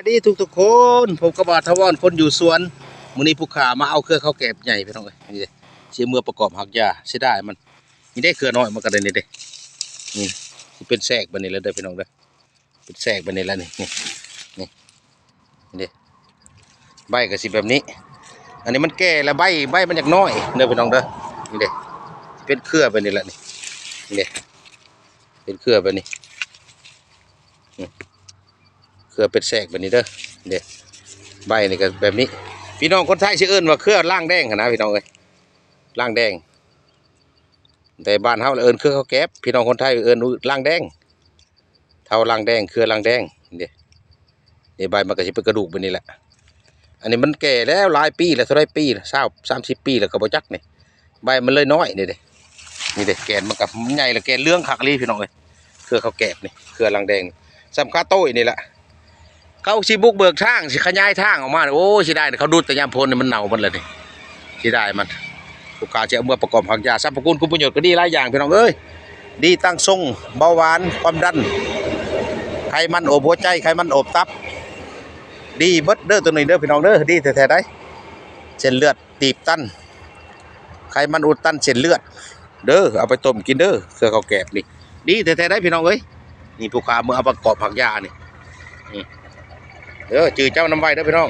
ดีทุกคนผมกบทวรคนอยู่สวนมื้อนี้ผู้ขามาเอาเครือข้าวแกบใหญ่พี่น้องเอ้ยนี่เด้สิเมื่อประกอบหักหญ้าเสียดายมันนี่ได้เครือน้อยมันก็ได้นี่เด้นี่สิเป็นแทรกบัดนี้แล้วเด้อพี่น้องเด้อเป็นแทรกบัดนี้แล้วนี่เด้ใบก็สิแบบนี้อันนี้มันแก่แล้วใบมันอยากน้อยเด้อพี่น้องเด้อนี่เด้เป็นเครือแบบนี้แหละนี่เด้เป็นเครือแบบนี้เครือเป็นแทรกแบบนี้เด้อเด้ใบนี่ก็แบบนี้พี่น้องคนไทยชื่อเอิ้นว่าเครือล่างแดงนะพี่น้องเอ้ยล่างแดงแต่บ้านเฮาเอิ้นเครือข้าวแก๊บพี่น้องคนไทยเอิ้นล่างแดงเท่าล่างแดงเครือล่างแดงนี่ใบมันก็สิเป็นกระดูกแบบนี้แหละอันนี้มันแก่แล้วหลายปีแล้วเท่าไรปีแล้ว30 ปีแล้วก็บ่จักนี่ใบมันเลยน้อยนี่เด้แกนมันกับใหญ่แล้วแกนเรื่องคักลีพี่น้องเอ้ยเครือข้าวแก๊บนี่เครือล่างแดงสำคัญโต้ยนี่แหละเขาสิบุกเบิกทางสิขยายทางออกมาโอ้สิได้เขาดูดแต่ยามพ้นมันเน่ามันเลยนี่สิได้มันลูกค้าจะเอามาประกอบผักยาสรรพคุณคุณประโยชน์ก็ดีหลายอย่างพี่น้องเอ้ยดีตั้งทรงเบาหวานความดันไขมันโอบหัวใจไขมันโอบตับดีเบิดเด้อตัวนี้เด้อพี่น้องเด้อดีแท้ๆได้เส้นเลือดตีบตันไขมันอุดตันเส้นเลือดเด้อเอาไปต้มกินเด้อเครือข้าวแกบนี่ดีแท้ๆได้พี่น้องเอ้ยนี่ผู้ค้าเมื่อเอาประกอบผักยานี่เด้อจือเจ้าน้ำไว้เด้อพี่น้อง